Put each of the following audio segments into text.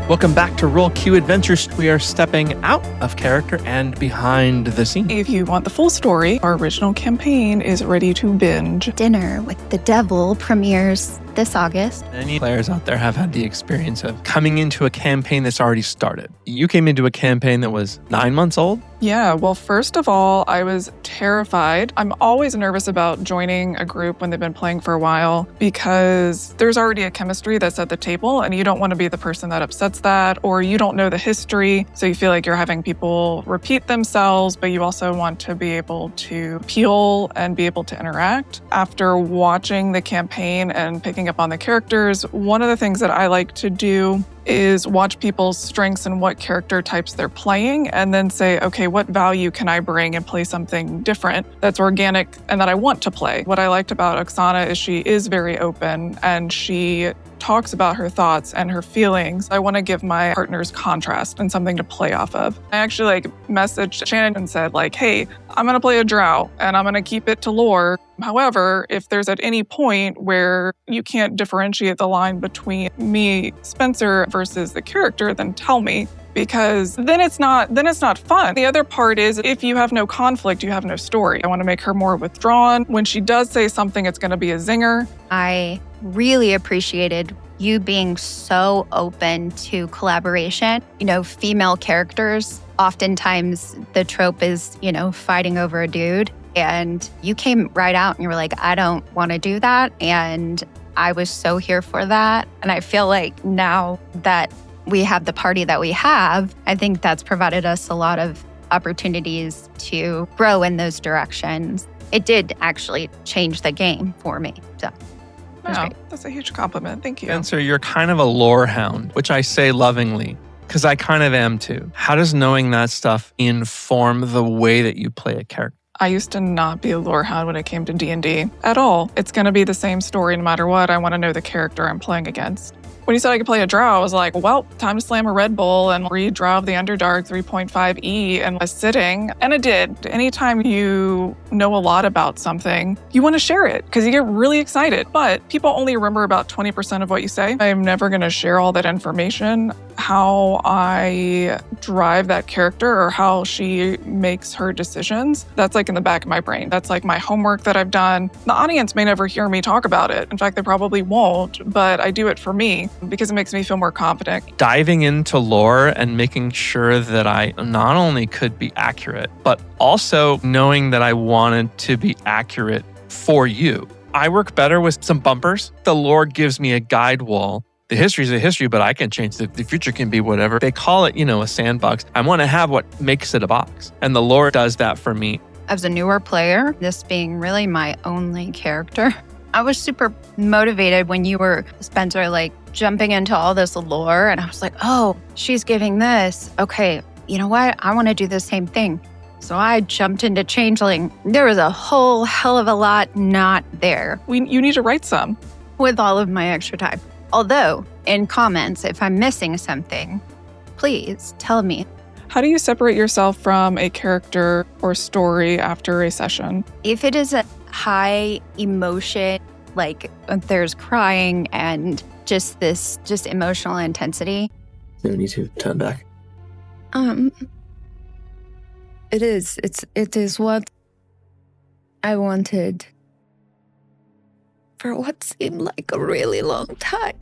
Welcome back to Roll Q Adventures. We are stepping out of character and behind the scene. If you want the full story, our original campaign is ready to binge. Dinner with the Devil premieres this August. Many players out there have had the experience of coming into a campaign that's already started. You came into a campaign that was 9 months old? Yeah, well, first of all, I was terrified. I'm always nervous about joining a group when they've been playing for a while because there's already a chemistry that's at the table and you don't want to be the person that upsets that, or you don't know the history, so you feel like you're having people repeat themselves, but you also want to be able to appeal and be able to interact. After watching the campaign and picking up on the characters, one of the things that I like to do is watch people's strengths and what character types they're playing, and then say, okay, what value can I bring and play something different that's organic and that I want to play? What I liked about Oksana is she is very open and she talks about her thoughts and her feelings. I want to give my partners contrast and something to play off of. I actually messaged Shannon and said hey, I'm going to play a drow and I'm going to keep it to lore. However, if there's at any point where you can't differentiate the line between me, Spencer, versus the character, then tell me, because then it's not fun. The other part is if you have no conflict, you have no story. I want to make her more withdrawn. When she does say something, it's going to be a zinger. I really appreciated you being so open to collaboration. Female characters, oftentimes the trope is, fighting over a dude. And you came right out and you were like, I don't want to do that. And I was so here for that. And I feel like now that we have the party that we have, I think that's provided us a lot of opportunities to grow in those directions. It did actually change the game for me. So wow, that's a huge compliment. Thank you. Spencer, you're kind of a lore hound, which I say lovingly, because I kind of am too. How does knowing that stuff inform the way that you play a character? I used to not be a lore hound when it came to D&D at all. It's going to be the same story no matter what. I want to know the character I'm playing against. When you said I could play a drow, I was like, well, time to slam a Red Bull and read Drow of the Underdark 3.5e and was sitting. And it did. Anytime you know a lot about something, you want to share it because you get really excited. But people only remember about 20% of what you say. I'm never going to share all that information. How I drive that character or how she makes her decisions, that's in the back of my brain. That's my homework that I've done. The audience may never hear me talk about it. In fact, they probably won't, but I do it for me because it makes me feel more confident. Diving into lore and making sure that I not only could be accurate, but also knowing that I wanted to be accurate for you. I work better with some bumpers. The lore gives me a guide wall. The history is a history, but I can change the future can be whatever. They call it, a sandbox. I want to have what makes it a box. And the lore does that for me. As a newer player, this being really my only character, I was super motivated when you were, Spencer, jumping into all this lore. And I was like, oh, she's giving this. Okay, you know what? I want to do the same thing. So I jumped into Changeling. There was a whole hell of a lot not there. You need to write some. With all of my extra time. Although, in comments, if I'm missing something, please tell me. How do you separate yourself from a character or story after a session? If it is a high emotion, there's crying and just emotional intensity. No need to turn back. It is what I wanted for what seemed like a really long time.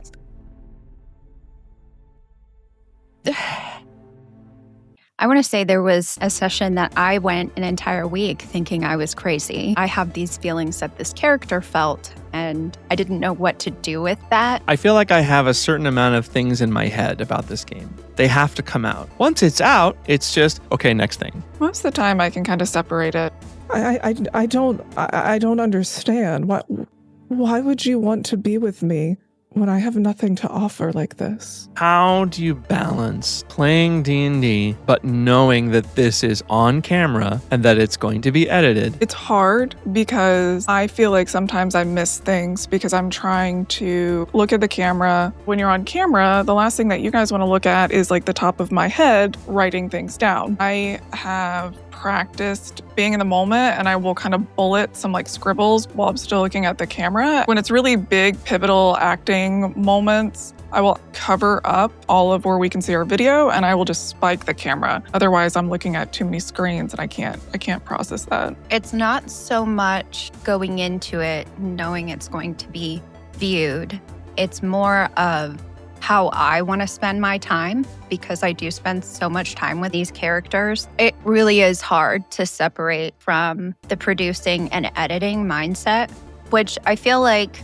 I want to say there was a session that I went an entire week thinking I was crazy. I have these feelings that this character felt, and I didn't know what to do with that. I feel like I have a certain amount of things in my head about this game. They have to come out. Once it's out, it's just, okay, next thing. Most of the time I can kind of separate it. I don't understand. Why would you want to be with me when I have nothing to offer like this? How do you balance playing D&D but knowing that this is on camera and that it's going to be edited? It's hard because I feel like sometimes I miss things because I'm trying to look at the camera. When you're on camera, the last thing that you guys want to look at is the top of my head writing things down. I have practiced being in the moment, and I will kind of bullet some like scribbles while I'm still looking at the camera. When it's really big, pivotal acting moments, I will cover up all of where we can see our video, and I will just spike the camera. Otherwise, I'm looking at too many screens and I can't process that. It's not so much going into it knowing it's going to be viewed. It's more of how I want to spend my time, because I do spend so much time with these characters. It really is hard to separate from the producing and editing mindset, which I feel like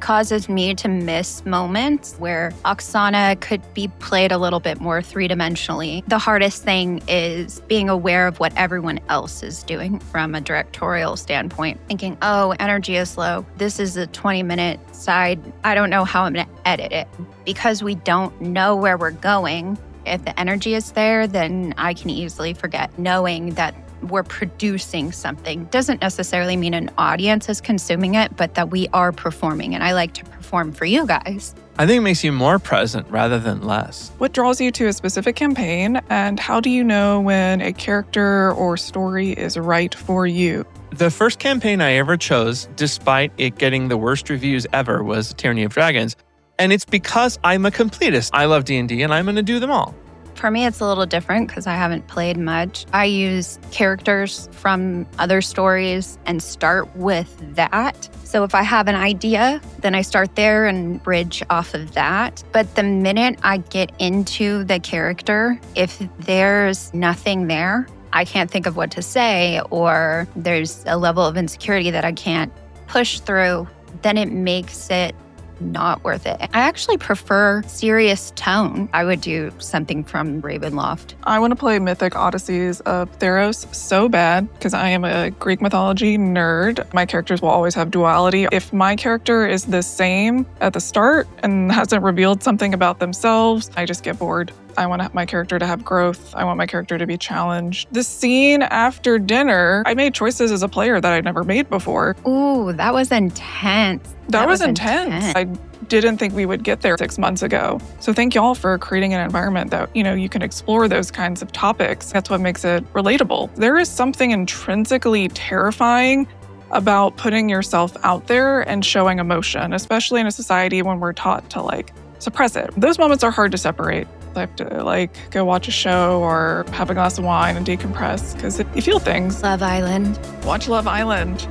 causes me to miss moments where Oksana could be played a little bit more three-dimensionally. The hardest thing is being aware of what everyone else is doing from a directorial standpoint, thinking, oh, energy is low. This is a 20-minute side. I don't know how I'm going to edit it. Because we don't know where we're going, if the energy is there, then I can easily forget. Knowing that we're producing something doesn't necessarily mean an audience is consuming it, but that we are performing. And I like to perform for you guys. I think it makes you more present rather than less. What draws you to a specific campaign, and how do you know when a character or story is right for you? The first campaign I ever chose, despite it getting the worst reviews ever, was Tyranny of Dragons. And it's because I'm a completist. I love D&D and I'm going to do them all. For me, it's a little different because I haven't played much. I use characters from other stories and start with that. So if I have an idea, then I start there and bridge off of that. But the minute I get into the character, if there's nothing there, I can't think of what to say, or there's a level of insecurity that I can't push through, then it makes it not worth it. I actually prefer serious tone. I would do something from Ravenloft. I want to play Mythic Odysseys of Theros so bad because I am a Greek mythology nerd. My characters will always have duality. If my character is the same at the start and hasn't revealed something about themselves, I just get bored. I want my character to have growth. I want my character to be challenged. The scene after dinner, I made choices as a player that I'd never made before. Ooh, that was intense. That was intense. I didn't think we would get there 6 months ago. So thank y'all for creating an environment that, you can explore those kinds of topics. That's what makes it relatable. There is something intrinsically terrifying about putting yourself out there and showing emotion, especially in a society when we're taught to suppress it. Those moments are hard to separate. I have to go watch a show or have a glass of wine and decompress because you feel things. Love Island. Watch Love Island.